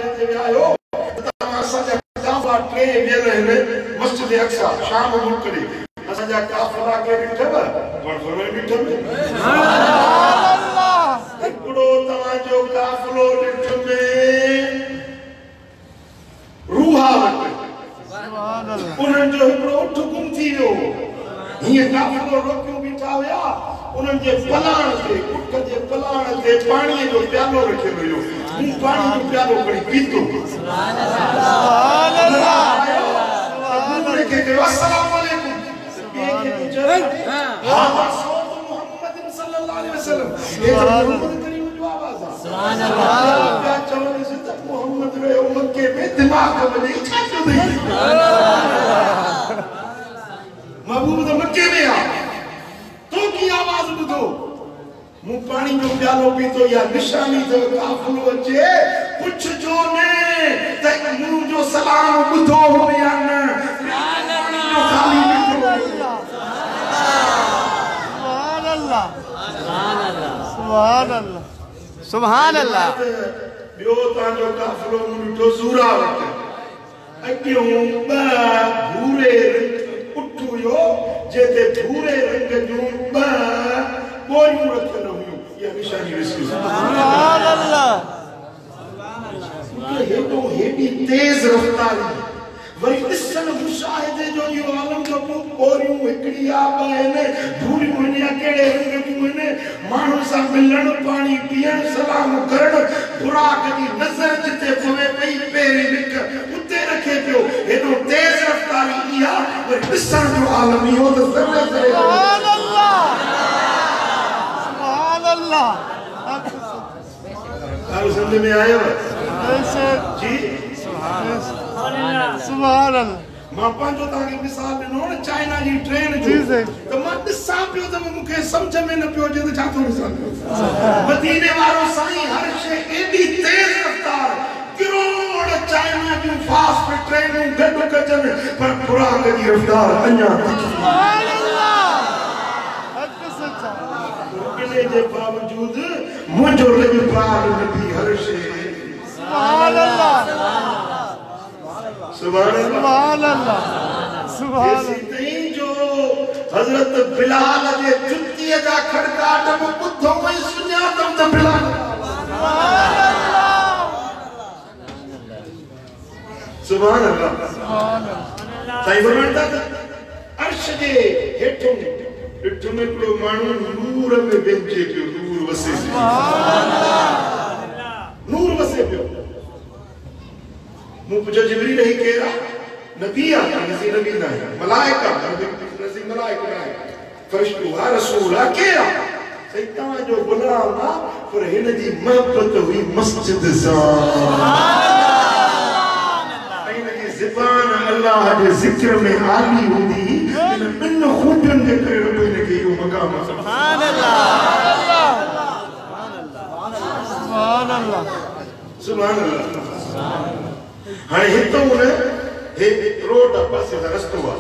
जिते विया आहियो तव्हां असांजा काफ़िला टे वियल आहिनि मस्जिद अक्सा शाम मुल्क ॾे असांजा काफ़िला के ॾिठव वणफर ॾिठव हिकिड़ो तव्हांजो काफ़िलो ॾिठमे रूहा वटि उन्हनि जो हिकिड़ो उठ गुम थी वियो हीअं काफ़िलो रोकियो बीठा हुया उन्हनि जे पलाण ते उठ जे पलाण ते पाणीअ जो प्यालो रखियो हुयो मूं पाणी जो प्यालो खणी पीतो अस्सलाम वालेकुम हा मोहम्मद सल्लल्लाहु अलैहि वसल्लम ये मोहम्मद करीम जो आवाज है सुभान अल्लाह क्या चलो इस तक मोहम्मद रहे मक्के में दिमाग में छा तो नहीं महबूब तो मक्के में आ तो की आवाज बुधो मूं पानी जो प्यालो पीतो या निशानी तो काफ़िलो अचे कुछ जो ने त मूं जो सलाम बुधो हो या न खाली सुभान अल्लाह सुभान अल्लाह सुभान अल्लाह सुभान अल्लाह बियो तांजो काफ़िलो मुठो सूरा वट अगियो भूरे उठियो जेते भूरे रंग जो बोरियूं रखियल हुयूं या निशानी रसी सुभान अल्लाह हेॾो हेॾी तेज़ रफ़्तारी वरी ॾिसण मुशाहिदे जो इहो आलम जो बोरियूं हिकिड़ी आ ॿ आहिनि भूरियूं आहिनि या कहिड़े रंग जूं आहिनि माण्हुनि सां मिलण पाणी पीअण सलाम करण बुराक जी नज़र जिते पवे पई पहिरीं लिक उते रखे पियो हेॾो तेज़ रफ़्तारी इहा वरी ॾिसण जो आलम इहो त ज़रूरत आहे सुभान अल्लाह सुभान अल्लाह ॻाल्हि सम्झ में आयव जी सुभान अल्लाह मां पंहिंजो तव्हांखे मिसाल ॾिनो न चाइना जी ट्रेन जो त मां ॾिसां पियो त मूंखे सम्झ में न पियो अचे त छा थो ॾिसां मदीने वारो साईं हर शइ एॾी तेज़ रफ़्तार किरोड़ चाइना जूं फास्ट ट्रेनूं गॾु कजनि पर बुराक जी रफ़्तार अञा सुभान अल्लाह हक़ सचा इने जे बावजूद मुंहिंजो लॼपाल नबी हर शइ सुभान अल्लाह सुभान अल्लाह सुभान अल्लाह जो हजरत बिलाल जे जुत्तीअ जा खड़काट में ॿुधो वई सुञातम त बिलाल सुभान अल्लाह साईं फरमाईंदा त अर्श जे हेठों ॾिठो में हिकिड़ो माण्हू नूर में बेंचे पियो नूर वसे सुभान अल्लाह नूर वसे पियो मूं पुछो जिब्रील ही केरा नबी आ नसी नबी ना है मलाइका नसी मलाइका ना है फरिश्तो आ रसूल आ केरा सैतान जो गुलाम आ पर हिन जी मोहब्बत हुई मस्जिद सुभान अल्लाह हिन जी ज़बान अल्लाह जे ज़िक्र में आली हुंदी इन ॿिन खूबियुनि जे करे रब हिन खे इहो मक़ाम सुभान अल्लाह सुभान अल्लाह सुभान अल्लाह हाणे हितो न हे रोड पासे दा रस्तो आ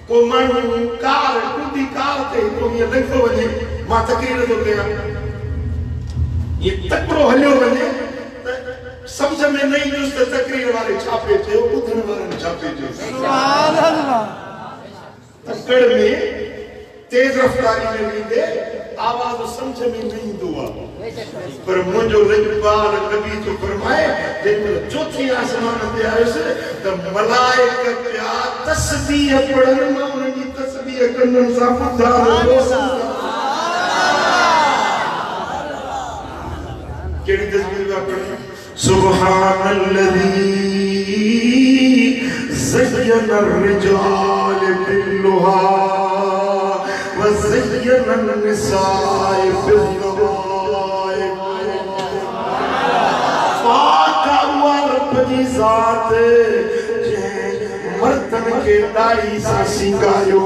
को माण्हू कार टूटी कार ते हितो हीअं लंघो वञे मां तकरीर थो कयां ये तकड़ो हलियो वञे त सम्झ में न ईंदुसि त तकरीर वारे छापे चयो ॿुधण वारनि छापे चयो सुभान अल्लाह तकड़ में तेज़ रफ़्तारी में वेंदे आवाज़ समझ में न ईंदो आहे पर मुंहिंजो लॼपाल नबी तो फरमाए जंहिंमहिल चौथी आसमान ते आयुसि त मलाइक पिया तस्बीह पढ़नि मां उन्हनि जी तस्बीह कननि सां ॿुधा कहिड़ी तस्बीह पिया पढ़नि सुब्हानल्लज़ी ज़य्यन अर्रिजाल बिल्लुहा वज़य्यन अन्निसाए बिल्लवाइब पाक हुआ रब जी ज़ात मर्दन के दाढ़ी सां सिंगारियो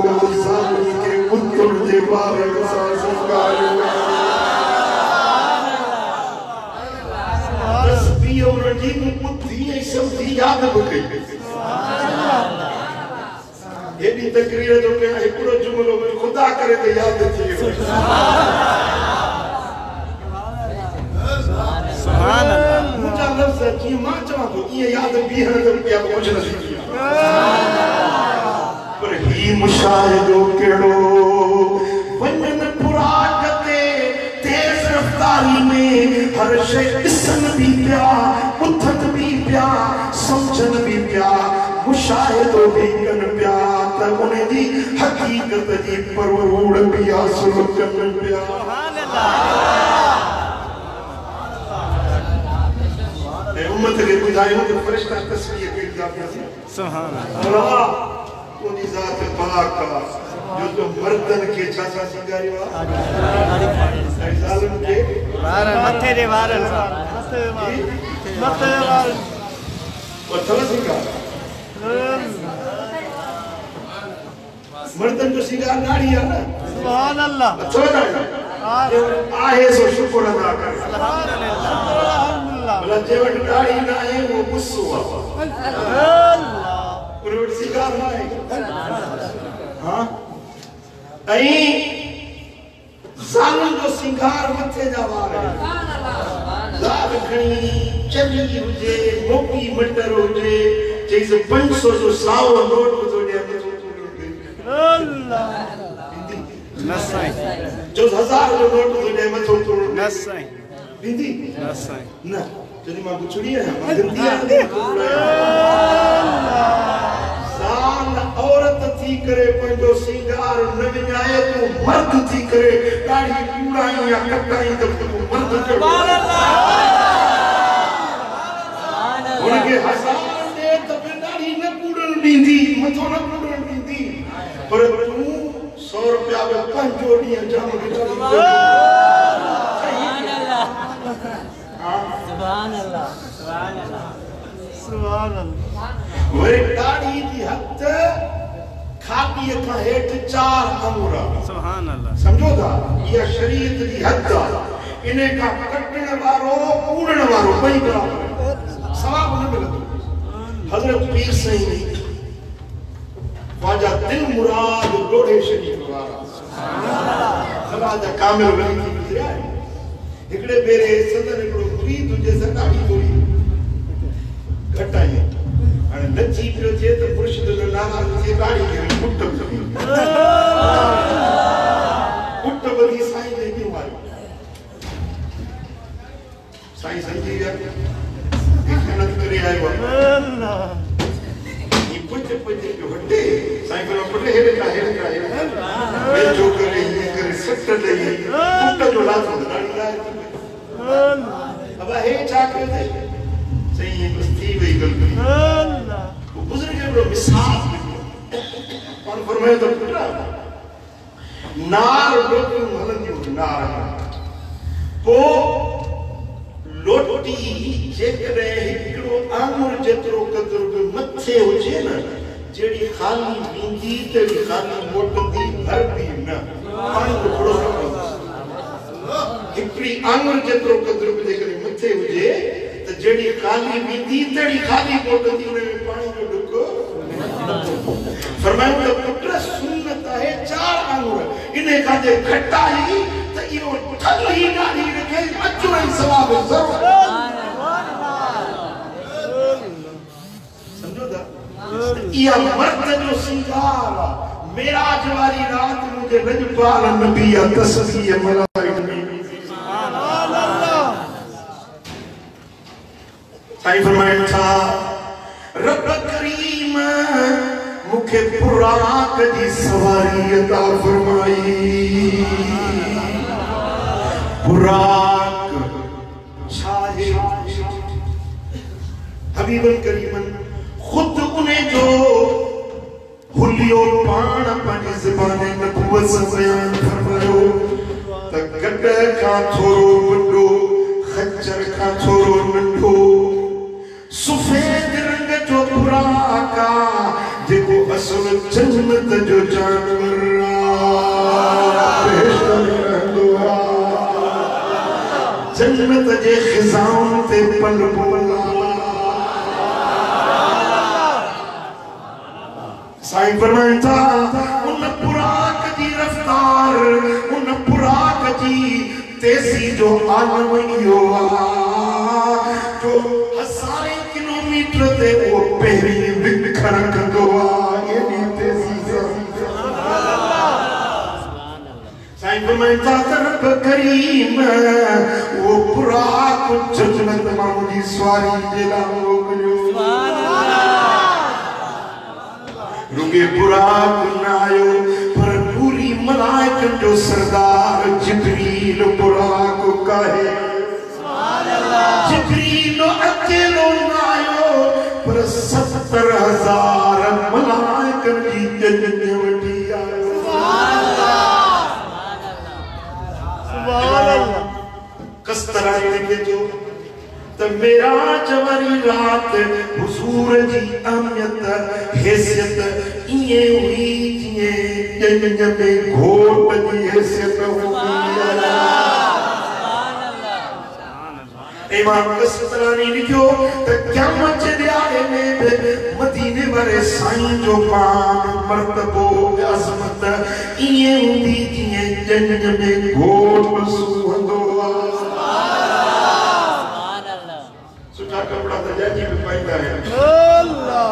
ज़ालिम के पुतुन जे बारन सां सिंगारियो तस्बीह उन्हनि जी ॿुधी ऐं सम्झी यादि बि कई एडी तकरीर जो कया हिकिड़ो जुमलो में खुदा करे त यादि थी वियो सुभान अल्लाह मुंहिंजा लफ़्ज़ जी मां चवा तो ये याद भी है तो क्या कुछ न थी पर ही मुशाहिदो केड़ो वनन पुराक ते तेज रफ्तारी में हर शे ॾिसण भी पिया उथन भी पिया समझन भी पिया मुशाहिदो भी कन पिया त उन जी हकीकत जी परवरूड़ भी हासिल कन पिया सुभान अल्लाह उम्मत के बुधायो तो फरिश्ता तस्वीर के जाते हैं सुभान अल्लाह उनकी जात पाक का जो तो मर्दन के चाचा सिंगारियो जालिम के वारन मथे दे वारन मथे वारन और थला सिंगार मर्दन जो सिंगार नाड़ी है ना सुभान अल्लाह अच्छा ना आहे सो शुक्र अदा कर अल्हम्दुलिल्लाह भला जेवट नाड़ी ना है वो गुस्सो अल्लाह और सिंगार ना है हां आई जालिम जो सिंगार मथे जा वार है जाग खणी चली हुजे मोकी मटर हुजे जैसे 500 जो साव नोट तो दे अल्लाह नसाई जो 1000 जो नोट तो दे मथो तो नसाई बिंदी नसाई ना जदी मां गुछड़ी है मां गंदी साल औरत थी करे पंजो सिंगार न विञाए तो मर्द थी करे दाढ़ी पूराई या कटाई तो मर्द के सुभान अल्लाह सुभान अल्लाह उनके हजार ने तो दाढ़ी न पूरन दींदी मथो न पूरन दींदी पर तू 100 रुपया में 5 जोड़ियां जाम के सुभान अल्लाह सुभान अल्लाह सुभान अल्लाह सुभान अल्लाह वे दाढ़ी दी हद खाकी का हेठ 4 अंगूर सुभान अल्लाह समझो था ये शरीयत दी हद इने का कटण वारो कूड़ण वारो कोई बराबर सवाब न मिलंदो हजरत पीर साईं ख्वाजा दिल मुराद लोढ़े शरीफ वाला सुभान अल्लाह ख्वाजा कामिल वली की गुजरिया है एकड़े बेरे सदन एकड़ो मुरीद तुझे से दाढ़ी थोड़ी घटाई अने नची पियो थे तो मुर्शिद जो नाराज थे दाढ़ी के पुट बदी साईं दे क्यों मारी साईं संजीव मेहनत करे आयो अल्लाह ये पुट के हटे साईं को पटे हेरे का मैं जो करे सट ले पुट जो लातो दाढ़ी लाए अब हे छा के दे सही बस्ती वही गल अल्लाह वो बुजुर्ग के बड़ो मिसाल कौन फरमाए तो पुत्रा नार लोटी हलंदी नार को लोटी जेकरे हिकड़ो आंगुर जेतरो कदर के मथे होजे ना जेडी खाली बींदी ते खाली मोटंदी भरदी ना पानी को थोड़ो हिकड़ी आंगुर जेतरो कदर के जेकरे मथे होजे तो जेडी खाली बींदी तेड़ी खाली मोटंदी में पानी को डुको फरमाया तो पुत्र सुन्नत है 4 अंगूर इन्हें का जे खटाई तो यो थली नाली रखे अचो ही सवाब जरूर समझो दा ये मर्द जो सिंगार मेराज वाली रात मुझे रजपाल नबी तस्बीह मलाइक सुभान अल्लाह साईं फरमाया था रब करीम मुखे पुराक दी सवारी अता फरमाई पुराक छाए हबीबन करीमन खुद उन्हें जो हुलियो पान अपनी ज़बान नबूवत से बयान फरमायो त गड का थोरो वडो खच्चर का थोरो नंढो सफेद रंग जो पुराका जेको असल जन्नत जो जानवर जन्नत जे खिजाउन ते पल बोला साईं फरमाता उन पुराक जी रफ्तार उन पुराक जी तेजी जो आलम इहो जो हज़ारे किलोमीटर ते वो पहरी विखर कंदो आहे एडी तेजी सां साईं फरमाइंदा त रब करीम वो पूरा कुछ जन्नत माण्हू जी सवारी जे लाइ मोकिलियो रुगे पूरा न आयो पर पूरी मलाइकन जो सरदार जिब्रील पूरा को कहे जिब्रील अकेलो न आयो पर 70,000 मलाइकन की जन्नत वठी आयो कस्तराई लिखे जो त मेराज वारी रात हुजूर जी अहमियत हैसियत इए हुई जिए जन्नत में घोट जी हैसियत हुई इमाम कस्तरानी लिखो त क़यामत जे ॾियारे में मदीने वारे साईं जो मान मर्तबो अज़मत इए हुंदी जिए जन्नत में घोट सुहंदो सुठा कपड़ा तो जाजी भी पाइंदा है अल्लाह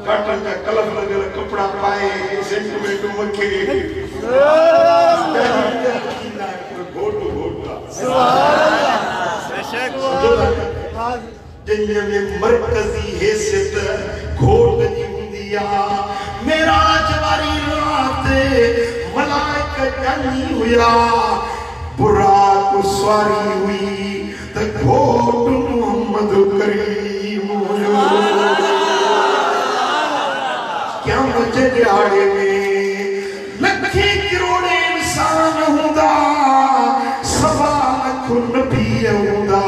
काटन का कलम लगल कपड़ा पाए सेंटीमेंट मखे घोट सुभान अल्लाह बेशक जन्नत में मरकजी हैसियत घोट जी हुंदी आ मेराज वारी रात मलाइका जानी हुआ बुराक सवारी हुई त घोट मोहम्मद करीम क्या मजे दिहाड़े में लखे करोड़े इंसान हुंदा सवा लख नबी हुंदा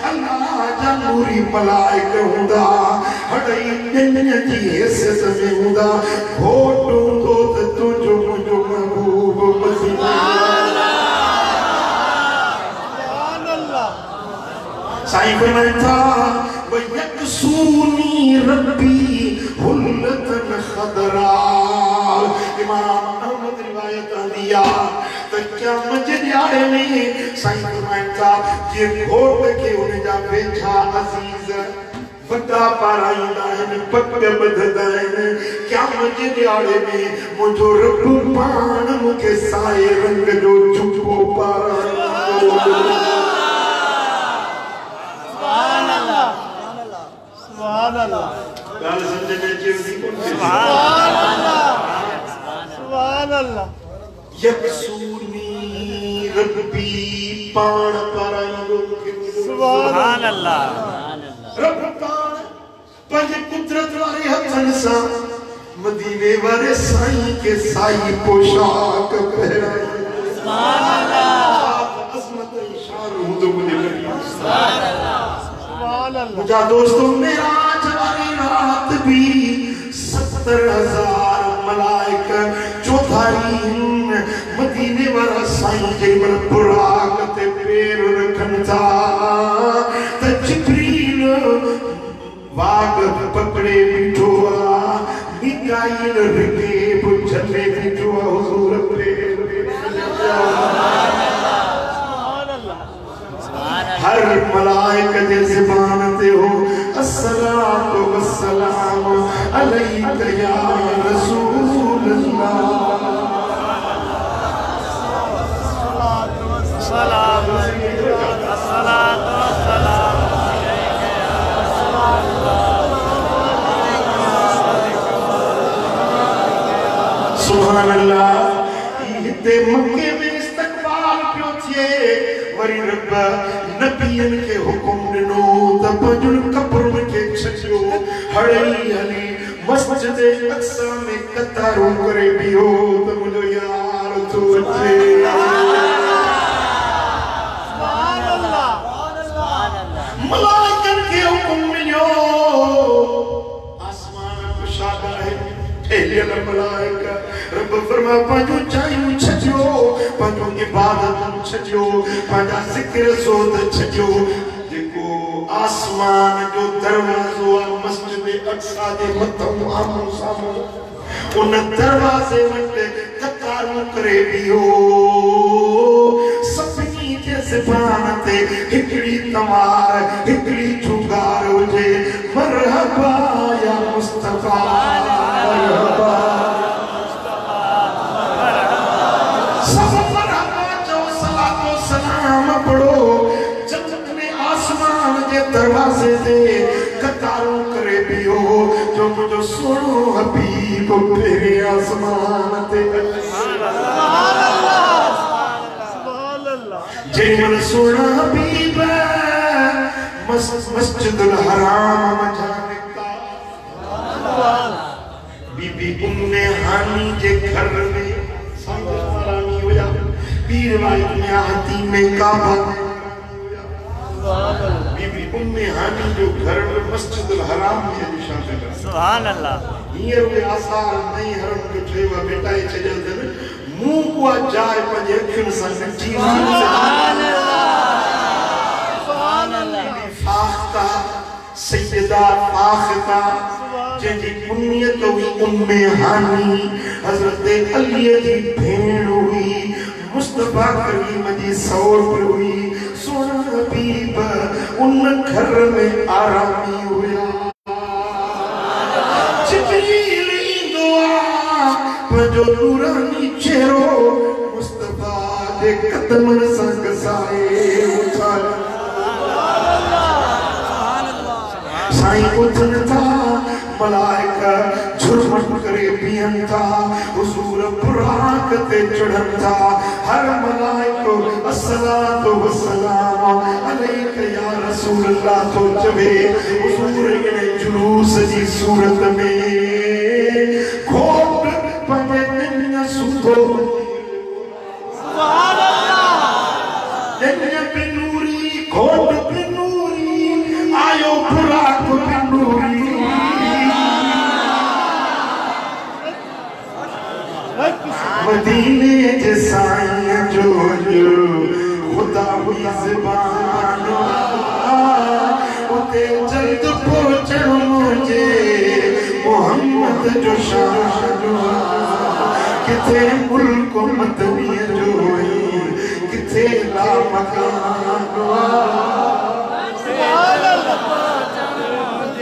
अल्लाह जा नूरी मलाइक हुंदा हड़ई जन्नत जी हैसियत में हुंदा घोट हुंदो त तुझो मुझो महबूब मदीना साईं फरमाता वयकसूनी रब्बी हुल्लतन खदरा इमाम अहमद रिवायत दिया तो क्या मजे दिहाड़े में साईं फरमाता जे घोट के उन जा बेछा अजीज वड्डा पाराईंदा आहिनि पग ॿधंदा आहिनि क्या मजे दिहाड़े में मुंहिंजो रब पाण मूंखे साए रंग जो चुको पाराईंदो सुभान अल्लाह गाल समझ में अचे थी सुभान अल्लाह सुभान अल्लाह यकसूनी रब्बी पाण पाराईंदो सुभान अल्लाह रब पाण पंहिंजे कुदरत वारे हथनि सां मदीने वारे साईं के साई पोशाक पहराई सुभान अल्लाह अज़मत इशार हुंदो मुझे सुभान अल्लाह मुझा दोस्तों मेराज वाली रात भी 70,000 मलाइक चौधारी मदीने वाला साईं जे मन बुराक ते पैर रखन था त जिब्रील वाग पकड़े बिठो मिकाईल रिके बुझले बिठो हुजूर पैर हर मलाइक दे ज़बान ते हो अस्सलातु वस्सलाम अलैका या रसूल अल्लाह अस्सलातु वस्सलाम अस्सलातु वस्सलाम सुभान अल्लाह इते मक्के में इस्तकबाल पियो थिए वरी रब नबियन के हुकुम दिनो त पंजुन कब्रुन के छजो हड़ई हली मस्जिद अक्सा में कतारो करे बियो त मुझो यार तो अचे सुभान अल्लाह मलाइकन के हुकुम मिलो आसमान कुशादा है एलियल मलाइका रब फरमा पंजो चायूं छजो पंजो इबादत छजो पंजा जिक्र सोद छजो जेको आसमान जो दरवाजो आ मस्जिद अक्सा दे मथों आमो सामो उन दरवाजे वट कतारूं करे बियो सभिनी जे ज़बान ते हिकड़ी तमार हिकड़ी चुगार हुजे मरहबा या मुस्तफा मरहबा सब मरहबा जो सलातो सलाम पढ़ो जन्नत में आसमान के दरवाजे से कतारों करे पियो जो मुझो सोनो हबीब तेरे आसमान ते जेमन सोना हबीब मस्जिदुल हराम मजानिका बीबी उम्मे हानी के घर में संगरानी होया पीर वाली में आती में काबा बीबी उम्मे हानी जो घर में मस्जिदुल हराम में निशान है सुभान अल्लाह ये वे आसार नहीं हरम के ठेवा बेटा ये चजल दे मुंह को जाए पंजे अखिन संग जी सुभान अल्लाह फाख्ता सैयदा फाख्ता जेजी पुनियत हुई उम्मे हानी हजरत अली जी भेण हुई मुस्तफा करीम जी सौर पर हुई सोना हबीब उन घर में आरामी हुआ जिब्रील दुआ जो नूरानी चेहरो मुस्तफा दे कदमन संग साए उछाल साईं उठन था मलाइका झुरमट करे पियन था हुजूर बुराक ते चढ़न था हर मलाइको अस्सलातु वस्सलाम अलैका या रसूल अल्लाह तो चवे हुजूर ने जुलूस जी सूरत में खोट पने दुनिया सुधो सुभान अल्लाह दुनिया पे नूरी खोट पे नूरी आयो बुराक पे नूरी मदीने जैसाई जो जो खुदा हुई ज़बान उते जल्द पहुंचण मुझे मोहम्मद जो शान किथे मुल्क मदनी जो किथे ला मकान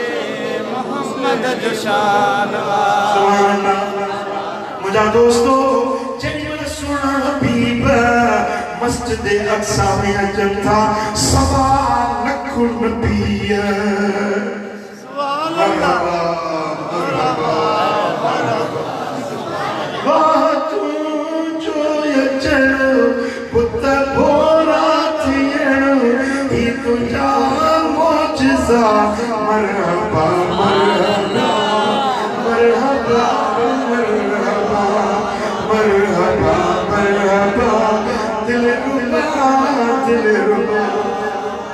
मोहम्मद जो शान मुझा दोस्तों जेमन सोना हबीब मस्जिद अक्सा में अचन था सवा लख नबी सुभान अल्लाह मरहबा मरहबा वाह तू जो अचन पुत भोरा थियण ही तुझा मौजज़ा मरहबा मरहबा मरहबा मरहबा मरहबा दिल रुबा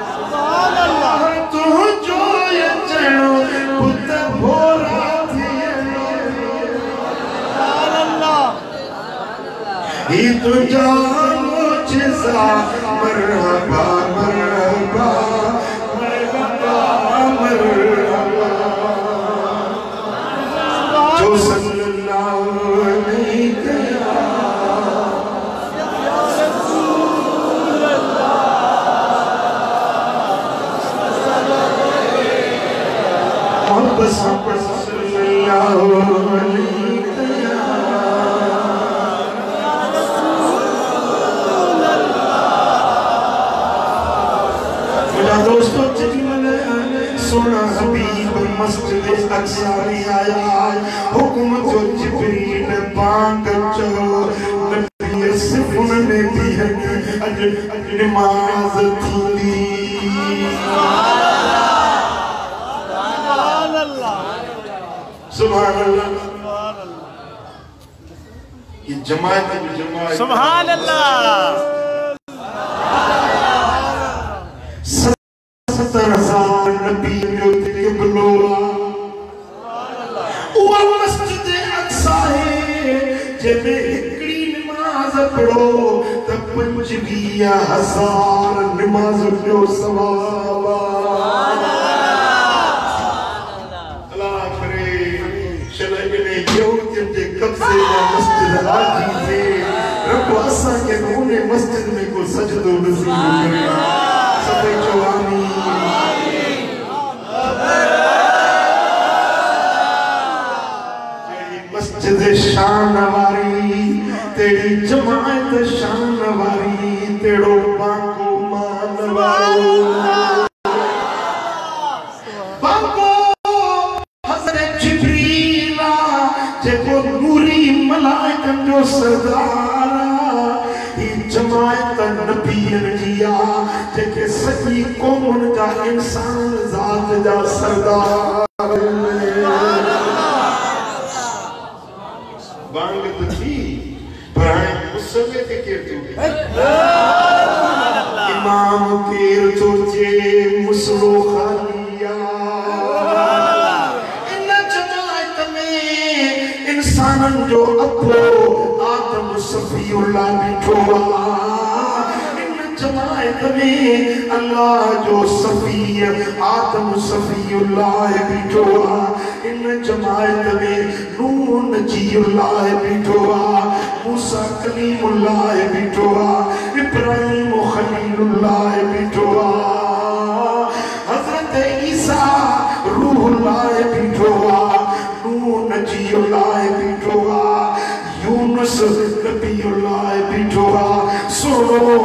सुभान अल्लाह तू जो अचणो पुत भोरा थियणो सुभान अल्लाह ही तुझा मौजज़ा मरहबा मरहबा मरहबा मरहबा जो सल्लल्लाहु अलैहि दोस्तों सोना हबीब मस्जिद अक्सा में आया हुक्म जो जिब्रील बांग चो नबी सिफुन ने भी है अज नमाज थी सुभान अल्लाह ये जमात भी जमात सुभान अल्लाह 70,000 नबी जो किबलो वो मस्जिद अक्सा है जब हिकड़ी नमाज पढ़ो तब 25,000 नमाज जो सवाब अल्लाह करे शलगने यहूदियत के कब्जे में मस्जिद हाजी से को असा के उन्हें मस्जिद में को सजदो नसीब करे सबे चो आमीन तेरी मस्जिद शान वारी तेरी जमात शान वारी तेरो बाको मान वारो बाको हज़रत जिब्रील जेको नूरी मलाइकन जो सरदार ही जमात नबियन जिया जेके सजी कौमन जा इंसान ज़ात जा सरदार बांग तो थी पर मुसवे ते केर तो इमाम केर तो जे मुसलो खालिया इन जमात में इंसानन जो अको आदम सफीउल्लाह बिठोआ इन जमात में अल्लाह जो सफी आदम सफीउल्लाह बिठोआ इन जमात में नूह नजीउल्लाह बिठोआ मूसा कलीमुल्लाह बिठोआ इब्राहिम खलीलुल्लाह बिठोआ हजरत ईसा रूहुल्लाह बिठोआ नूह नजीउल्लाह बिठोआ यूनुस नबीउल्लाह बिठोआ सोनो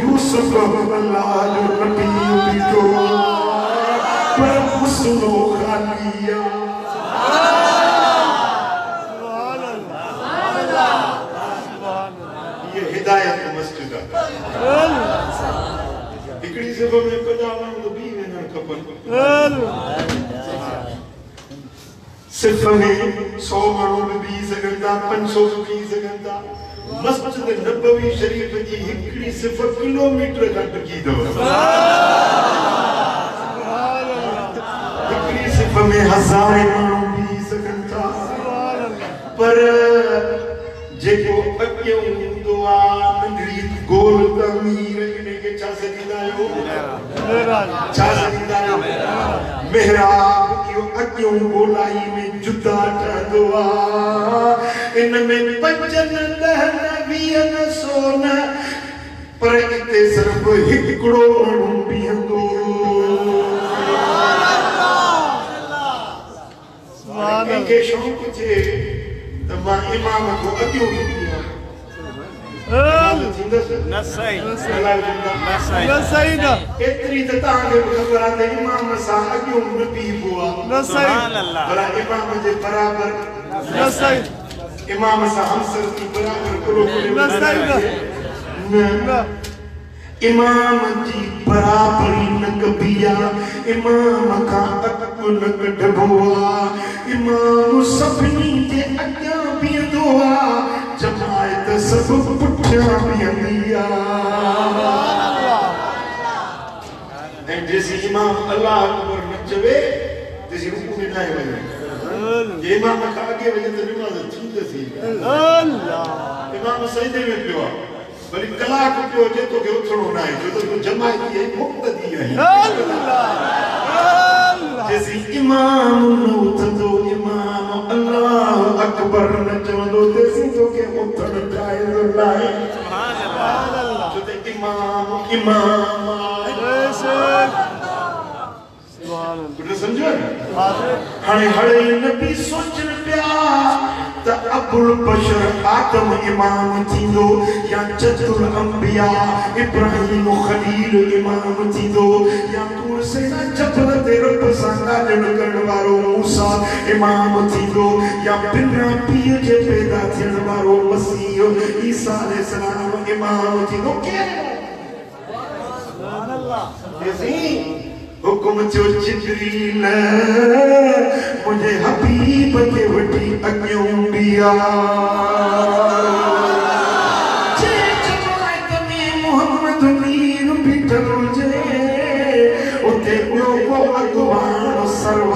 यूसुफ अल्लाह जो नबी बिठोआ पर मुसलो खालिया ये हिदायत मस्जिद इकड़ी से में पंजाब में भी वेनर कपल सिर्फ में 100 माण्हू भी सघंदा 500 भी सघंदा मस्जिद नबवी शरीफ जी हिकड़ी सिर्फ किलोमीटर घट की दो हिकड़ी सिर्फ में 1000 माण्हू भी सघंदा पर जेको अक्यों दुआ नंढड़ी गोल तमीर इने के छा सकीदा आयो छा सकीदा आयो मेहराब यो अक्यों गोलाई में जुदा ठंदो इन में पंजन दहन बियन सोन पर इते सिर्फ हिकड़ो माण्हू बीहंदो सुभान अल्लाह के शौक थे तमा इमाम को अक्यों न सही ना इतनी ततां के खबर आते इमाम सा अक्यों नबी बुआ न सही पर इमाम जे बराबर न सही इमाम सा हमसर की बराबर करो न सही ना इमाम जी बराबरी न कबिया इमाम का अक्यों न कढबोआ इमाम सभनी जे अक्या बींदोआ जमायत सब पुठिया बींदिया ऐं जैसी इमाम अल्लाह अकबर न चवे जैसी रुकू में ना वञे जे इमाम का आगे वञे त नमाज़ थींदसी अल्लाह इमाम सजदे में पियो वरी कलाक पियो जे तो के उथणो ना आहे जो तो जमायत जी मुक्तदी आहे अल्लाह जैसी इमाम न उथंदो इमाम अल्लाह अकबर न चवंदो तेसी तो के उथण जाइज़ नाहे सुभान अल्लाह जो ते इमाम सुभान अल्लाह समझो हाणे हड़े नबी सोचन पिया त अबुल बशर आदम इमाम थींदो या जद्दुल अंबिया इब्राहिम खलील इमाम थींदो या तूर सेना जबल ते रब सां ॻाल्हियुन करण वारो मूसा इमाम थींदो या बिना पीउ जे पैदा थियण वारो मसीह ईसा अलैहिस्सलाम इमाम थींदो सुभान अल्लाह हुकुम जो जिब्रील मुझे हबीब के वठी अक्यों बिया जे जमायत में मोहम्मद मीर बिठल जे उते ॿियो को अॻवान सर्व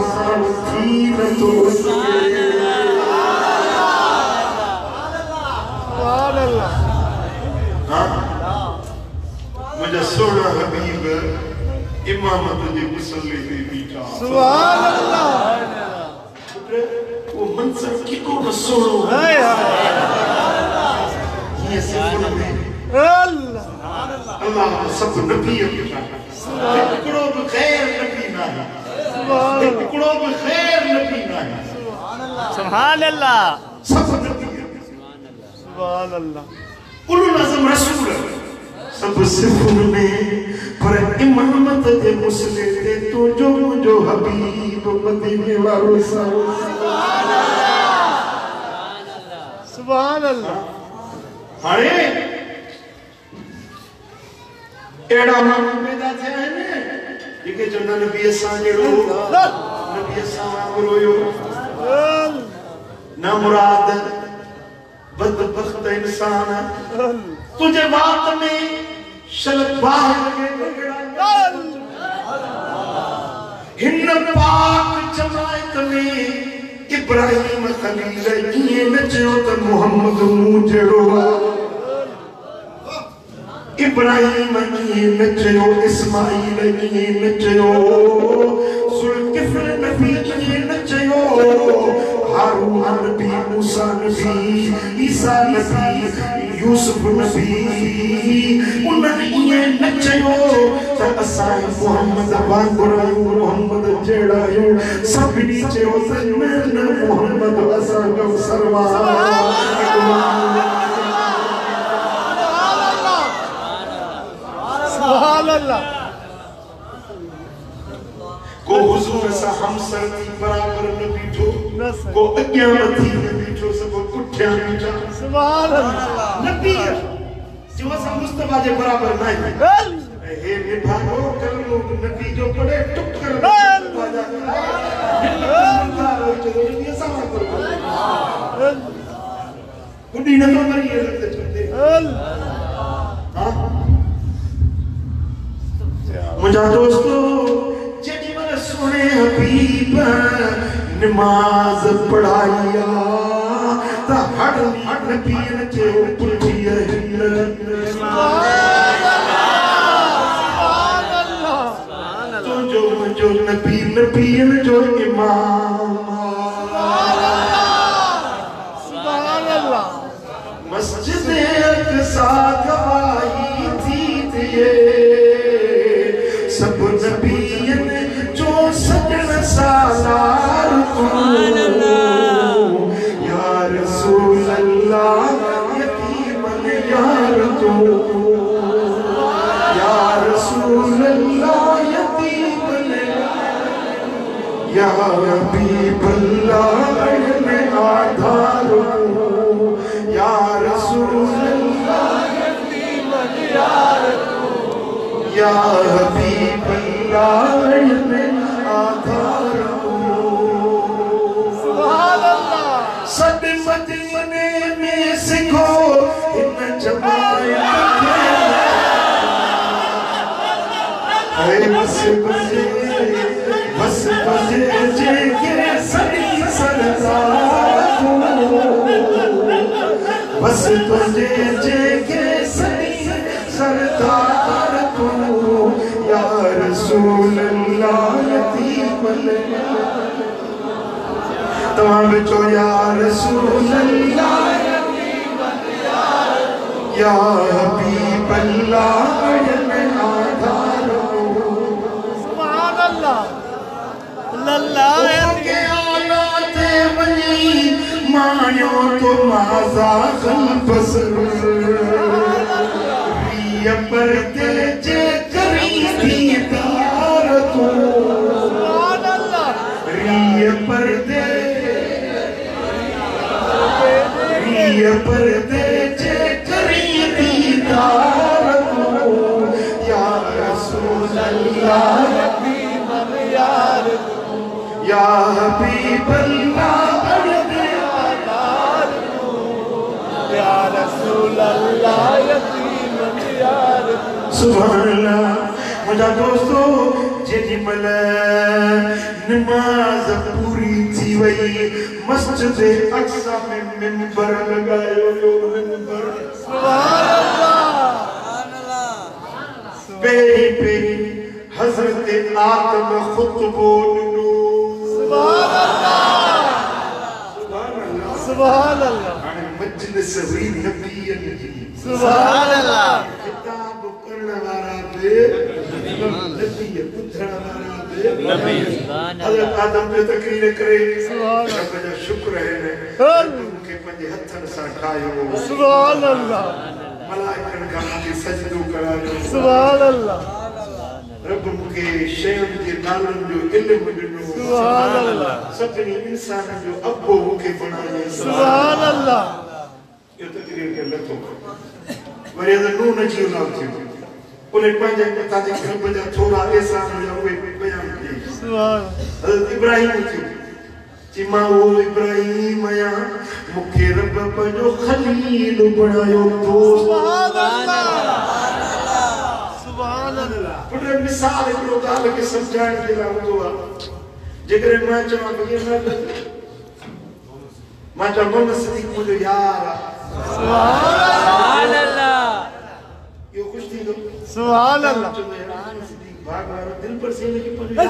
थी न थो सघे मुझे सोना हबीब इमाम तुझे मुसल्ले पे बीठा सुभान अल्लाह वो मंजर कितो न सोनो है ये सिर्फ नबी अल्लाह सब नबी हिकिड़ो बि ग़ैर नबी न आहे हिकिड़ो बि ग़ैर नबी न आहे सुभान अल्लाह सब नबी सुभान अल्लाह उलुल अज़म रसूल सब सिर्फ में पर इमामत जे मुसले ते तू जो मुझो हबीब मदीने वारो सुभान अल्लाह सुभान अल्लाह हाणे एड़ा माण्हू पैदा थिया आहिनि जेके चवंदा नबी असां जहिड़ो नबी असां वांगुरु हुयो न मुराद बदबख्त इंसान तुझे बात में शलक बाहर हिन पाक जमायत में इब्राहिम खलील ये न चयो त मोहम्मद मूं जहिड़ो इब्राहिम ये न चयो इस्माइल ये न चयो जुल्किफ्ल नबी ये न चयो हारून नबी मूसा नबी ईसा नबी यूसुफ नबी उन्हनि ये न चयो त असां मोहम्मद वांगुरु मोहम्मद जहिड़ा आहियूं सभिनी चयो त न मोहम्मद असां जो सरवार सुभान अल्लाह को हुजूर सा हमसर थी बराबर न बीठो को अग्या मथी न बीठो सब पुठिया बीठा सुभान अल्लाह नबी जो सा मुस्तफा जे बराबर नहीं हे विभागो कर लो नबी जो बड़े टुकर बाजा चलो नबी सा कर बुढ़ी न तो मरी है लगते चलते हां मुझा दोस्तों जेडी मन सुने हबीब नमाज पढ़ाया ता हड नबी ने जे पुठिया सुभान अल्लाह तो जो नबी ने जो इमाम सुभान अल्लाह मस्जिद अक़सा गवाही थी दिए सब नबीयन जो सजन सालार या रसूल अल्लाह यतीमन यार तू या रसूल अल्लाह यतीमन या हबीब अल्लाह में आधार या रसूल अल्लाह यतीमन यार या हबीब अल्लाह में आधार सुभान अल्लाह सद मदीने में सिखो इन जमायत है बस बजे जे के सदी सरदार बस बजे जे के सदी सरदार या रसूल अल्लाह यतीम तमाम बचो या रसूल अल्लाह या हबीब अल्लाह में आधार सुभान अल्लाह अल्लाह के आला ते वनी मायो तो माजा खल्बस रिया पर ते जे करी थी प्यार तू सुभान अल्लाह रिया पर ते जे करी थी प्यार तू या रसूल अल्लाह या हबीब अल्लाह या रसूल अल्लाह यतीमन यार सुभान अल्लाह मुझा दोस्तों जेडी मल नमाज पूरी थी वई मस्जिद अक्सा में मिंबर लगायो मिंबर सुभान अल्लाह पेरी हजरत आदम खुतबो नु सुभान अल्लाह सुभान अल्लाह मस्जिद हुई नबीयन जी सुभान अल्लाह किताब पढ़ने वाला बे नबी पुछण वाला बे नबी हज़रत आदम पे तकरीर करे सुभान रब जो शुक्र है ने के पंजे हथन सा ठायो सुभान अल्लाह मलाइकन का के सजदो करायो सुभान अल्लाह रब मुके शयन के नालन जो इल्म ॾिनो सुभान अल्लाह सभिनी इंसान जो अब्बो मुके बनायो सुभान अल्लाह यो तकरीर के लथो वरी अद नूह जी नाम थियो उन्हें पंजे पिता जे रब जा थोड़ा एहसान जो वे बयान किए सुभान हज़रत इब्राहिम थियो चिमा वो इब्राहिम या मुके रब पंजो खलील बनायो दोस्त सुभान अल्लाह सुभान अल्लाह पुत्र मिसाल हिकिड़ो ॻाल्हि खे सम्झाइण जे लाइ हूंदो आहे जेकॾहिं मां चवां त ईअं न लॻे मां चवां मोहम्मद सिद्दीक़ मुंहिंजो यार आहे सुभान अल्लाह इहो ख़ुशि थींदो सुभान अल्लाह चवंदो यार मोहम्मद सिद्दीक़ भाग वारो दिलि पर से हिनखे पंहिंजो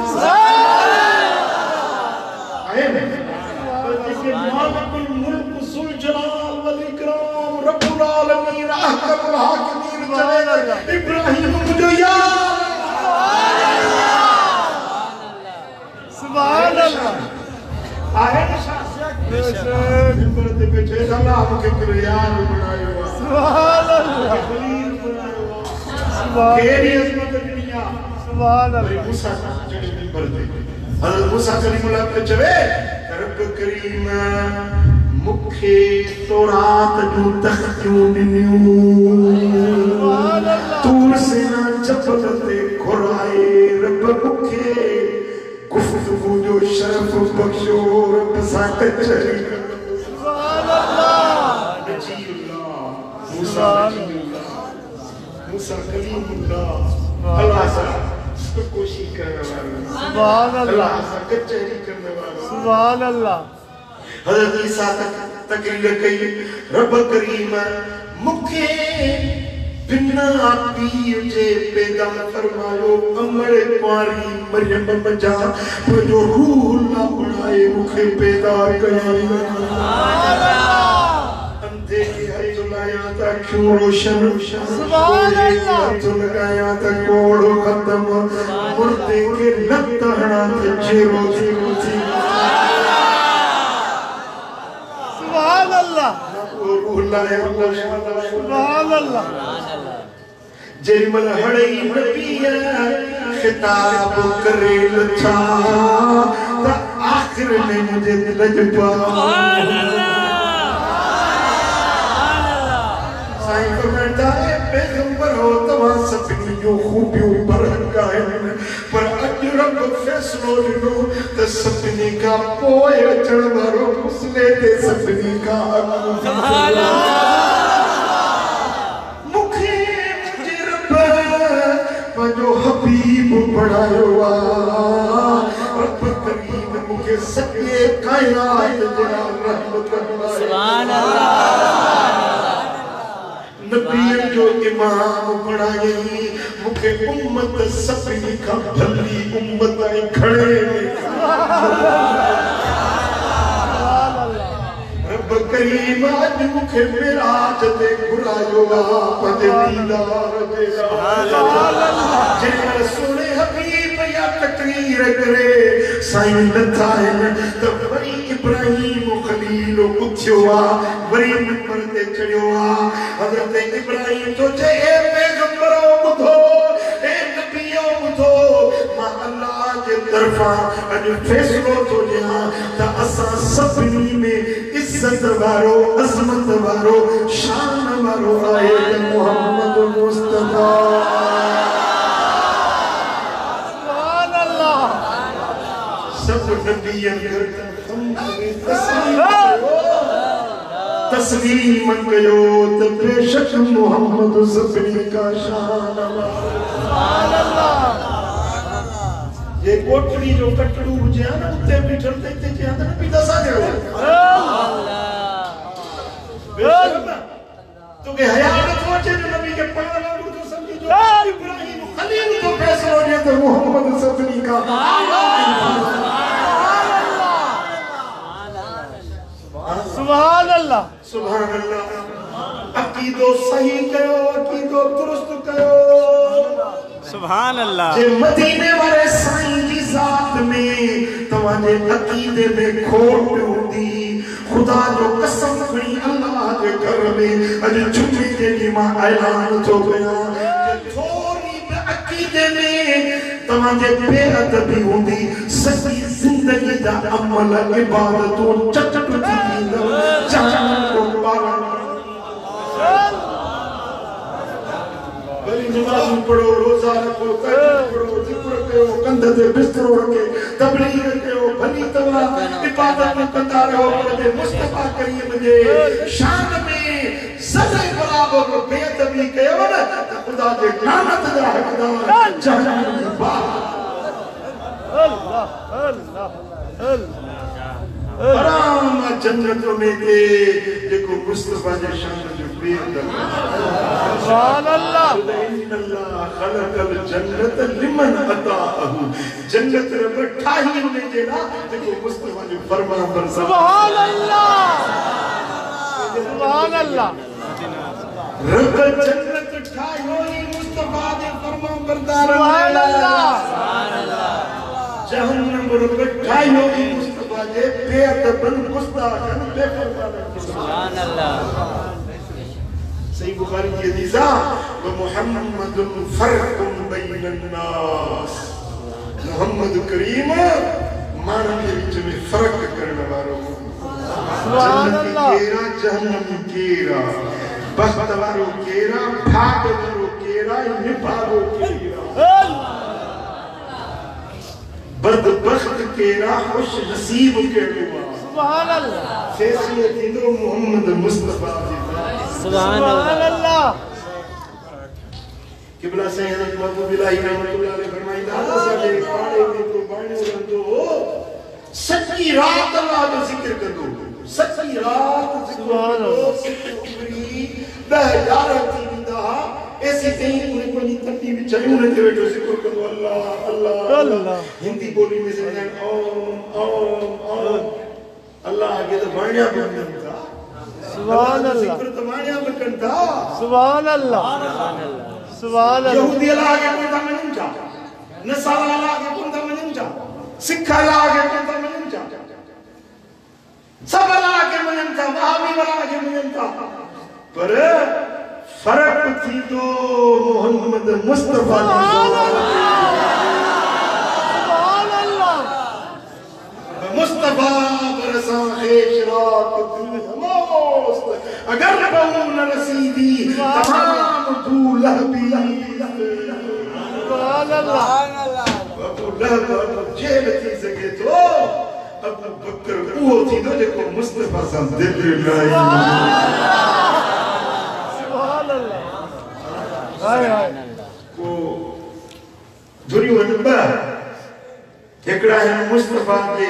आहे न पर जेके मालिकुल मुल्क ज़ुल जलाल वल इकराम रब्बुल आलमीन अहकमुल हाकिमीन चवे इब्राहिम मुंहिंजो यार सुभान अल्लाह आहे न नंबर ते बैठे अल्लाह मूंखे तुंहिंजो यार बनायो आहे सुभान अल्लाह खलील बनायो आहे सुभान कहिड़ी अज़मत ॾिनी आहे सुभान वरी अल्लाह मूसा चढ़े मिंबर ते हज़रत मूसा कलीमुल्लाह पे चवे रब करीम मूंखे तौरात जूं तख़्तियूं ॾिनियूं सुभान अल्लाह तूर सेना जबल ते घुराए रब मूंखे गुफ्तगू जो शरफ बख्शो रब सां कचहरी सुभान अल्लाह नजीउल्लाह मूसा नजीउल्लाह मूसा कलीमुल्लाह अल्लाह सां कोशिश करने वाला सुभान अल्लाह अल्लाह सां कचहरी करने वाला सुभान अल्लाह हज़रत ईसा तकरीर कई रब करीम मूंखे बिना पीउ जे पैदा फरमायो अमड़े कुंवारी मरियम मजा मुंहिंजो रूह अल्लाह बणाए मूंखे पैदा कयई अंधे खे हथ लाया त अखियूं रोशन सुभान अल्लाह हथ लॻाया त कोड़ ख़तम मुर्दे खे लत हणा त जेरो जेरो थी सुभान अल्लाह रूह लाया सुभान अल्लाह जेमल हड़ई नबीया खिताब करे लछा त आखिर में मुझे दिल जपा साईं फरमाता है पैगंबर हो तव्हां सभिनी जूं खूबियूं बरकाइन पर अॼु रब फ़ैसिलो ॾिनो त सभिनी खां पोइ अचण वारो मुस्ले ते सभिनी खां अॻु मूंखे मुंहिंजे रब पंहिंजो हबीब बणायो आहे रब करीम मूंखे सॼे काइनात जा रहमत सुभान अल्लाह नबीअ जो इमाम बणायई मूंखे उम्मत सभिनी खां भली उम्मत ऐं खणे रब करीम अॼु मूंखे मिराज ते घुरायो आहे पंहिंजे दीदार जे जेकर सोने हबीब या तकरीर करे साईं नथा आहिनि त वरी इब्राहिम खलील उथियो आहे वरी मिंबर ते चढ़ियो आहे हज़रत इब्राहिम तो जे ए पैगंबरो ॿुधो ए नबीओ ॿुधो मां अल्लाह जे तरफ़ां अॼु फ़ैसिलो थो ॾियां त असां सभिनी में इज़त वारो अज़मत वारो शान वारो आहे मोहम्मद मुस्तफा सुभान अल्लाह सब नबियन तस्लीम कयो त बेशक मोहम्मद सभिनी का शान सुभान अल्लाह ये कोठड़ी जो कटड़ू हुजे न उते बीठल ते ते जे अंदर भी दसा दे तो के हया न सोचे जो नबी के पाण वांगुर तो समझी जो इब्राहिम खलील तो फैसलो ने तो मोहम्मद सभिनी का सुभान अल्लाह अल्लाह सुभान अल्लाह अकीदो सही कयो अकीदो दुरुस्त कयो सुभान अल्लाह जे मदीने वाले साईं जी ज़ात में तवाजे अकीदे में खोट हुंदी खुदा जो कसम खणी अल्लाह के घर में अज जुमे जे डी मां ऐलान थो कया थोड़ी बि अकीदे में तवाजे बेअदबी हुंदी सची जिंदगी जा अमल इबादतों चचट थी चचट को पालन नमाज पढ़ो रोजा रखो तहज्जुद पढ़ो जिक्र कयो कंध ते बिस्तरो रखे तबलीग कयो भली तवा इबादत कंदा रहो पर मुस्तफा करीम जे शान में सदा बराबर बेअदबी कयो न खुदा जे लानत जा हकदार जहन्नम बाग अल्लाह अल्लाह अल्लाह आराम जन्नत में दे देखो मुस्तफा जे शान जो बेअदबी सुभान अल्लाह इन्नल्लाह खलकल जन्नत लिमन अताअहु जन्नत रब ठाही ने जेला देखो मुस्तफा जो फरमान पर सुभान अल्लाह सुभान अल्लाह रब जन्नत ठाही मुस्तफा जे फरमान बरदार सुभान अल्लाह जहन्नम रब ठाही मुस्तफा जे बेअदबन गुस्ताखन बेफरमान सुभान अल्लाह सही बुखारी की हदीसा व मुहम्मदुन फर्कुन बैनन नास मोहम्मद करीम मानव के बीच में फर्क करने वाला सुभान अल्लाह केरा जहन्नम केरा बख्त वालो केरा भाग वालो केरा निभागो केरा बदबख्त केरा खुश नसीब केरा सुभान अल्लाह फैसले दिलो मोहम्मद मुस्तफा सुभान अल्लाह किबला से हज़रत महबूब इलाही रहमतुल्लाह अलैह फरमाइंदा साडे पाड़े में तो बाणो रंदो सच्ची रात अल्लाह जो जिक्र करो सच्ची रात जिक्र करो सिकरी बहजार थी विंदा ऐसी कहीं उन्हें कोई तंदी में चयूं न ते वेठो जिक्र करो अल्लाह अल्लाह अल्लाह हिंदी बोली में से ओम ओम ओम अल्लाह के तो बाणिया बनता सुभान अल्लाह जिक्र तो बाणिया बनता सुभान अल्लाह सुभान अल्लाह यहूदी अल्लाह के कोन था मनन जा नसारा अल्लाह के कोन था मनन जा सिख अल्लाह के कोन था मनन जा सब अल्लाह के मनन था वहाबी अल्लाह के मनन था पर फर्क थी तो मोहम्मद मुस्तफा सुभान अल्लाह मुस्तफा बरसा खेश रात दिन हमास्त अगर बहु न रसीदी तमाम दूल्हबी सुभान अल्लाह अबू लहब अबू जेल थी सके तो अबू बकर वो थी तो जेको मुस्तफा सा दिल नहीं सुभान अल्लाह हाय हाय को दुरी वनबा एकड़ा है मुस्तफा के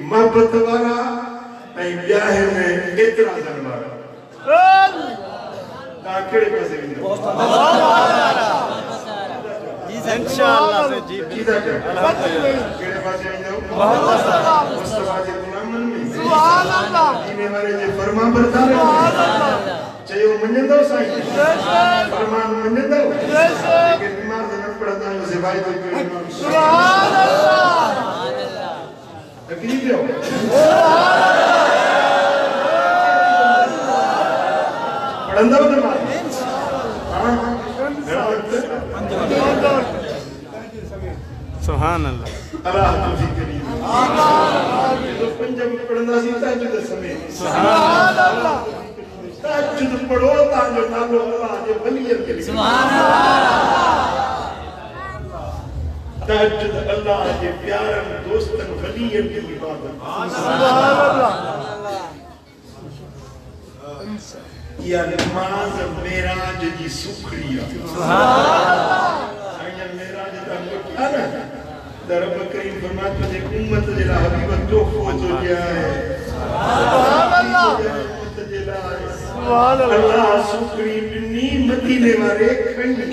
मोहब्बत वाला ऐं ॿिया आहिनि एतिराज़नि वारा तव्हां कहिड़े पासे वेंदव इंशाअल्लाह से जी कहिड़े पासे वेंदव मुस्तफा जे गुलामनि में सुभान अल्लाह दीने वारे जे फरमान बरदार सुभान अल्लाह चयो मञंदव साईं फरमान मञंदव लेकिन नमाज़ न पढ़ंदा आहियूं सिवाय तो कहिड़ो सुभान अल्लाह तकलीफ़ ॾियो पढ़ंदव नमाज़ सुभान अल्लाह अल्लाह तौफीक करी तो पंजाबी पढ़ंदासीं तहज्जुद समेत सुभान अल्लाह तहज्जुद पढ़ो तांजो नालो अल्लाह जे वलीअ के लिए सुभान अल्लाह तहज्जुद अल्लाह जे प्यारनि दोस्तनि वलीअ की इबादत सुभान अल्लाह या नमाज मेराज जी सुखड़ी आहे सुभान अल्लाह मेराज दा मुठा न दरब करीम फरमाता जे उम्मत जे ला हबीब तोहफो जो दिया है सुभान अल्लाह उम्मत जे ला सुभान अल्लाह अल्लाह सुखड़ी बिन्नी मदीने वाले खंडी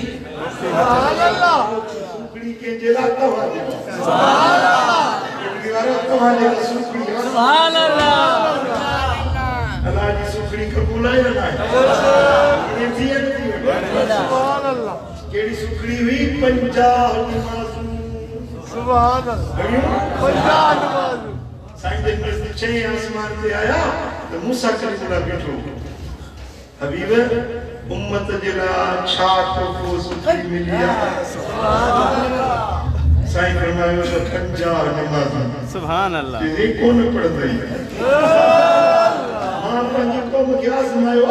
सुभान अल्लाह सुखड़ी के जेला तवा दे सुभान अल्लाह ये वाला तवा दे सुखड़ी सुभान अल्लाह अल्लाह जी कबूल है ना ये थी सुभान अल्लाह केड़ी सुखड़ी हुई 50 नमाज़ सुभान अल्लाह 50 नमाज़ साईं जन में 6 आसमान पे आया तो मूसा कलीमुल्लाह बैठो हबीब उम्मत जिला छात को सुखड़ी मिलिया साईं फरमायो तो 50 नमाज़ सुभान अल्लाह ये कौन पढ़ रही है हां पंज को मुझे आजमायो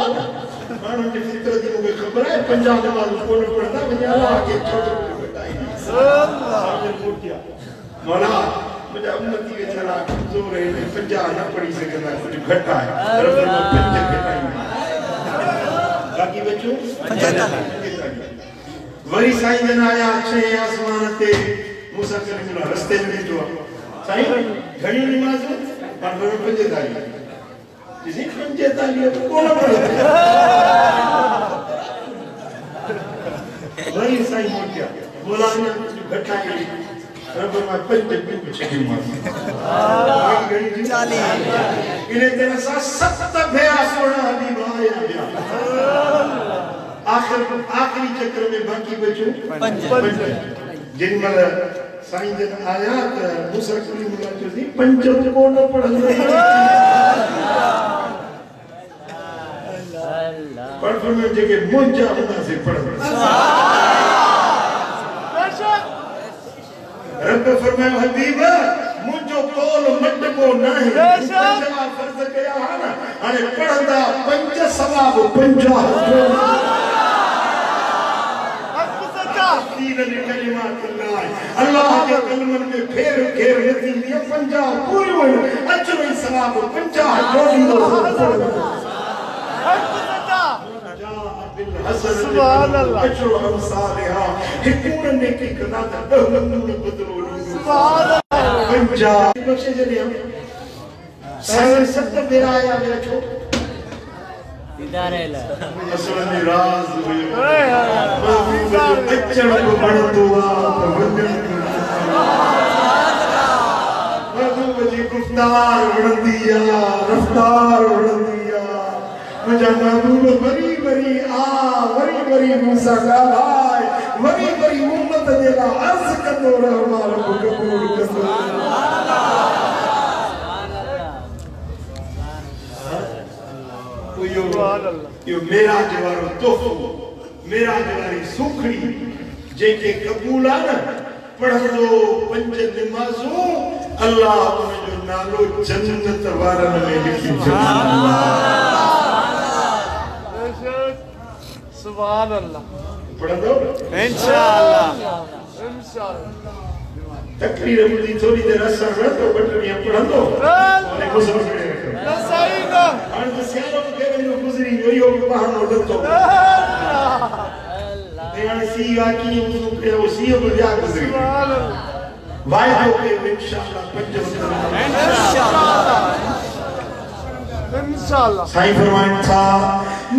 मानो की फितरत मुझे खबर है 50 नमाज़ कौन पढ़ता वजा आगे छोटे बताई अल्लाह मौला मुझे उम्मती के चला कमजोर है 50 ना पढ़ी सकता कुछ घटा है रब ने 5 घटाई बाकी बच्चों 50 वरी साईं जन आया 6 आसमान ते मूसा कलीमुल्लाह रस्ते में जो साईं घणी नमाज पर 45 जिसे 45 कौन पढ़े वही साईं मोड़ गया मौलाना घटा के रब में 5 दिन छठी मार आगे 40 इन्हें तेरा सा 7 भेड़ा सोना हबीब आया आखिरी चक्कर में बाकी बचो 5 जिनमल साईं जन आया तो मूसा कलीमुल्लाह जो थी 5 को न पढ़न पर फरमाए जेके मुंजा हुंदा से पढ़न रब फरमाए हबीब मुंजो कौल मट को नहीं पंजा फर्ज कया है ना अरे पढ़ंदा 5 सवाब 50 अल्लाह के कलमन में फेर घेर लेती है 50 पूरी हुई अजर ही सवाब 50 जोड़ी दो सुभान अल्लाह अजर हमसालिहा हिकून ने की कदा दहलन बदलो सुभान अल्लाह 50 बख्शे जने हम साईं सत बेरा आया मेरा छोट इदारेला असलन राज हुए अचण को बणंदो आ तो वंदन महबूब जी गुफ्तार वणंदी आ रफ्तार वणंदी आ मुझा महबूब बरी बरी मूसा ॻाल्हाए वरी उम्मत जे लाइ अर्ज़ कंदो रहमान को कबूल कंदो यो मेरा जवारो तोहफो मेरा जवारी सुखड़ी जेके कबूल आ न पढ़ंदो 5 नमाज़ूं अल्लाह उनजो नालो जन्नत वारन में लिखी सुभान अल्लाह पढ़ंदो इंशाअल्लाह तकरीर मुदी थोड़ी देर असर में तो बटनियां पढ़ंदो अरे मुसलमान न सही न हां सियारो के में गुजरी यो बहानो दतो यानी सी वाकी उसके वो सी को याद गुजरी वायदो के इंशाअल्लाह 5 इंशाअल्लाह साईं फरमाया था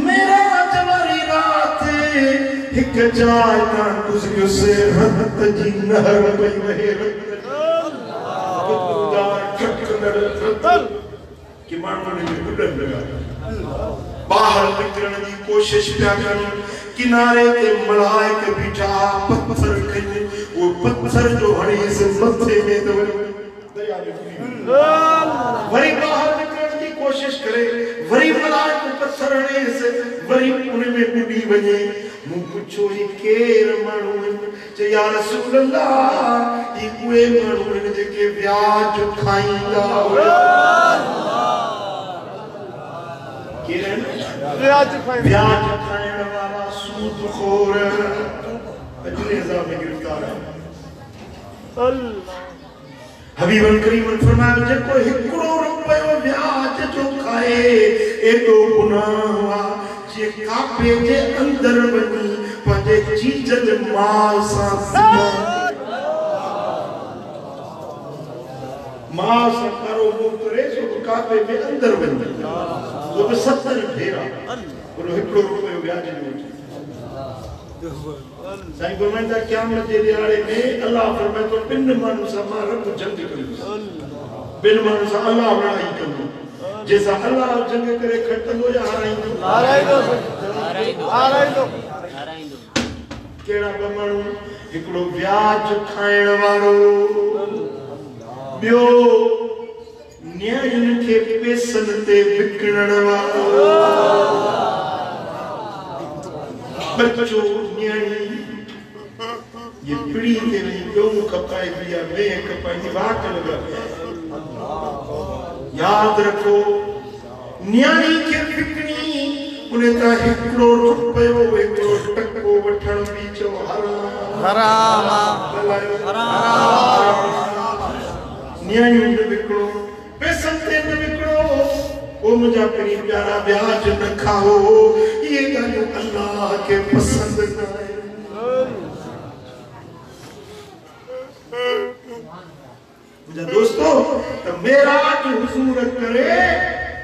मेरा जवारी रात एक जाय ना गुजरियो से रत जी नहर पई वहे खुदा ठक कि मानो ने गुडन लगा बाहर निकलने की कोशिश पिया कर किनारे ते मलाइक बिठा पत्थर खने वो पत्थर जो हणी से मथे में तो दया वरी बाहर निकलने की कोशिश करे वरी मलाइक पत्थर हणे से वरी उनमें डूबी वने मु पूछो ही केर मानू चे या रसूल अल्लाह ई कोए मानू ने जेके व्याज खाईंदा केरन ब्याज खाने वाला सूदखोर अजले निजाम में गिरफ्तार है अल्लाह हबीब करीम फरमाया जेको 1 रुपयो ब्याज जो खाए एडो गुनाह जे काबे जे अंदर वनी पंजे चीजल माल सा मां सा करो करे सो काबे में अंदर वनी वो 70 भेरा और 1 रुपयो ब्याज जो साईं फरमाइंदा क़यामत जे दिहाड़े में अल्लाह फरमाए तो बिन मानू सा मां रब जंग करियो बिन मानू सा अल्लाह लड़ाई कंदो जैसा अल्लाह जंग करे खटंदो या हाराईंदो केड़ा बमणु हिकड़ो व्याज खाइण वारो बियो न्यायन के पैसन ते विकणण वारो बच्चो न्याणी ये पीड़ी ते क्यों कपाई दिया मैं कपाई दी बात लगा याद रखो न्याणी के विकणी उन्हें ता हिकड़ो रुपयो हिकड़ो टको वठण भी चो हराम न्याणी न विकड़ो पैसन ते न विकड़ो ओ मुझा करी प्यारा ब्याज न खाओ ये गालियों अल्लाह के पसंद न है मुझा दोस्तों तो मेरा जो हुजूर करे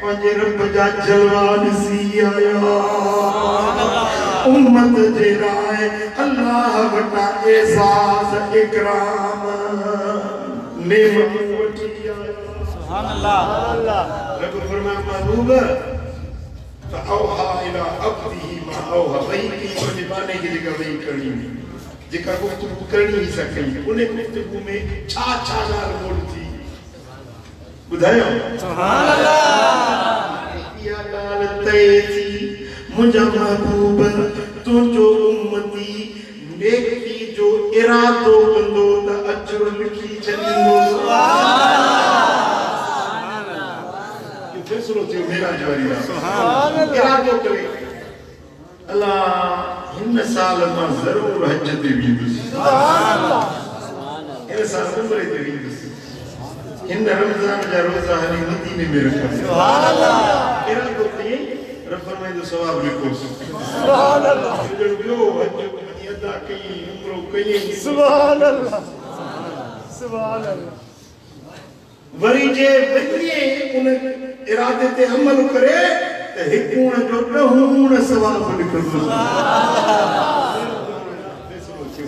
पंजे रब जा जलवा सी आया उम्मत जे राय अल्लाह वटा एजाज इकराम नेमत वठी आया सुभान अल्लाह रब फरमाया महबूब फअौहा इला अब्दिही मा औहा वही की जमाने की जगह वही करनी जेका गुफ्तगू करनी ही सके उन्हें गुफ्तगू में छा गाल बोल थी बुधायो सुभान अल्लाह या गाल तय थी मुझा महबूब तुझो उम्मती नेकी जो इरादो कंदो त अजर लिखी छॾींदो सुभान अल्लाह ये फैसलो थियो मेरा जवारी सुभान अल्लाह इरादो करे अल्लाह इन साल में जरूर हज ते वेंदुसि सुभान अल्लाह इन साल उम्रे ते वेंदुसि इन रमजान जा रोजा हली मदीने में रखा सुभान अल्लाह इरादो कई रब फरमाए तो सवाब लिखो सुभान अल्लाह जो हज मनी अदा कई उम्रो कई सुभान अल्लाह वरी जे वनिए उन इरादे ते अमल करे ते हिकूण जो ॾहूण सवाब लिखंदो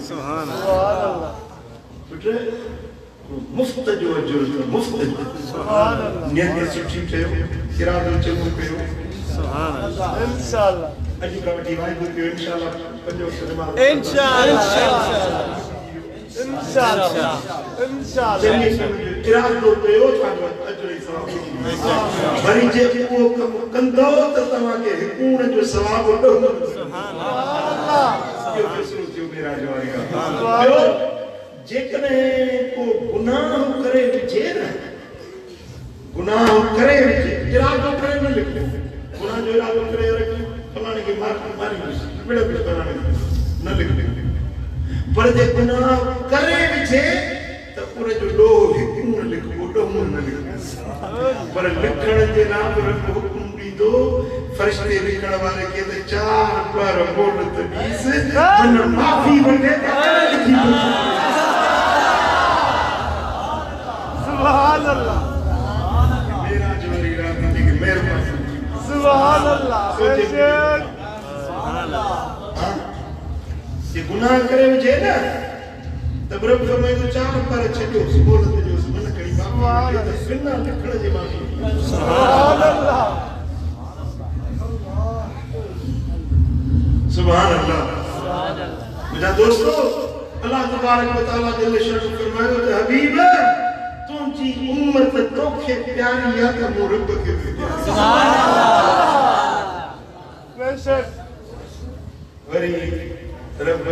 सुभान अल्लाह बेटे मुफ्त जो अजर मुफ्त सुभान अल्लाह नियत सुठी कयो इरादो चङो कयो सुभान अल्लाह इंशाअल्लाह अॼु खां वठी वाइदो कयो इंशाअल्लाह पंजो सिनेमा इंशाअल्लाह इरादो कयो छाजो अजर सवाब वरी जे को कम कंदो त तवा के हिकूण जो सवाब ॾहूण सुभान अल्लाह यो फैसलो थियो मेरा जवारी ॿियो जेकॾहिं को गुनाह करे विझे न गुनाह करे विझे इरादो करे न लिखो गुनाह जो इरादो करे रखो फलाणे के मारी बिड़ा बिड़ा फलाणे न लिखो पर जे गुनाह करे विझे त उन जो ॾोह हिकूण लिखो ॾहूण न लिखो पर लिखण जे नाम रब हुकुम दीदो फरिश्ते लिखण वाले के ते चार पर बोल त बीस मन माफी वठे त लिखी सुभान अल्लाह मेरा जवारी राजनीति की मेहरबानी सुभान अल्लाह सुभान अल्लाह ये गुनाह करे जे ना तब रब फरमाए तो चार पर छड्यो बोल त जो मन करी माफी त बिना लिखण जे माफी सुभान अल्लाह सुभान अल्लाह मुझा दोस्तों अल्लाह तबारक व तआला जल्ल शान फरमायो त हबीब तुझी उम्मत तोखे प्यारी या त मो रब के सुभान अल्लाह बेशक वरी रब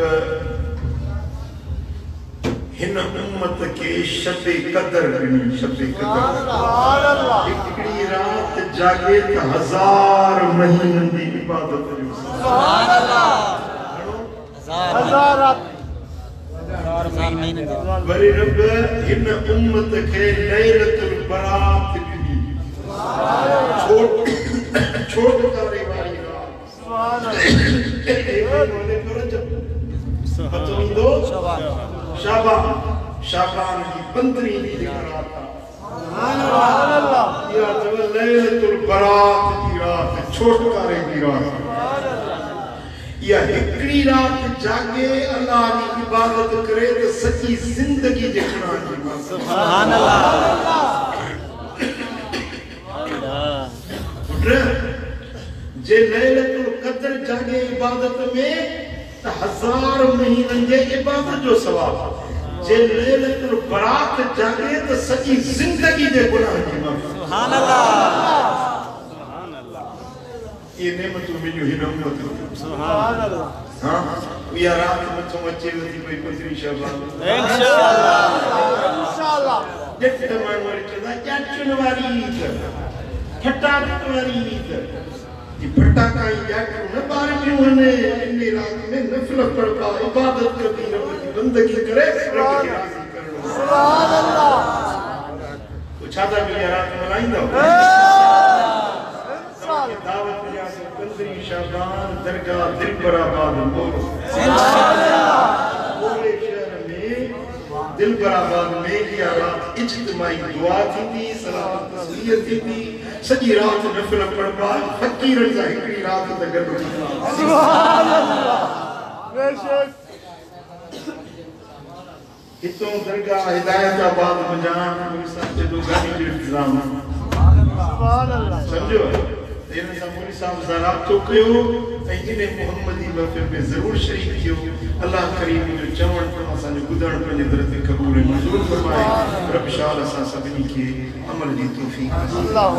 हिन उम्मत के शबे कदर ॾिनी शबे कदर सुभान अल्लाह हिकड़ी रात जागे त 1000 महीनन जी इबादत जो सुभान अल्लाह हजार रात 1000 महीनन वरी रब हिन उम्मत के लैलतुल बरात ॾिनी छोट करे वारी रात सुभान अल्लाह शाबान की 15वीं की रात सुभान अल्लाह या जब लैलतुल बरात की रात छोटकारे की रात सुभान अल्लाह या हिकड़ी रात जागे अल्लाह की इबादत करे तो सच्ची जिंदगी देखना सुभान अल्लाह जे लैलतुल क़द्र जागे इबादत में त 1000 महीनन जे इबादत जो सवाब जे लैलतुल बरात जागे त सजी जिंदगी जे गुनाह की माफ़ी सुभान अल्लाह सुभान अल्लाह ये नेमतूं मिलियूं ही रहमत सुभान अल्लाह हां या रात मथों अचे वधी पई 15 शबान इंशाअल्लाह ॾिठ माण्हू वरी चवंदा ॼाचुनि वारी ईद फटाकनि वारी ईद ये फटाका ही ॼाचूं न ॿारियूं आहिनि इन रात में नफ़िल पढ़बा इबादत करबी रब जी बंदगी करे रब खे राज़ी करणो सुभान अल्लाह छा था मिलिया रात मल्हाईंदव इंशाअल्लाह दावत या 15 शबान दरगाह दिलबराबाद मोर पूरे शहर में दिलबराबाद में या रात इज्तिमाई दुआ थी सलात तस्बीह थी सजी रात नफिल पढ़बा फकीरन जा हिकड़ी रात त गॾु सुभान अल्लाह बेशक हितों दरगाह हिदायताबाद मंजान मुसा जो गाड़ी जो इंतजाम सुभान अल्लाह समझो इन सा मुनी साहब जरा तो कयो इने मोहम्मदी महफिल में जरूर शरीक थियो अल्लाह करीम जो चवण तो असा जो गुदण पर दर ते कबूल मंजूर फरमाए रब शाल असा सभी के अमल दी तौफीक अल्लाह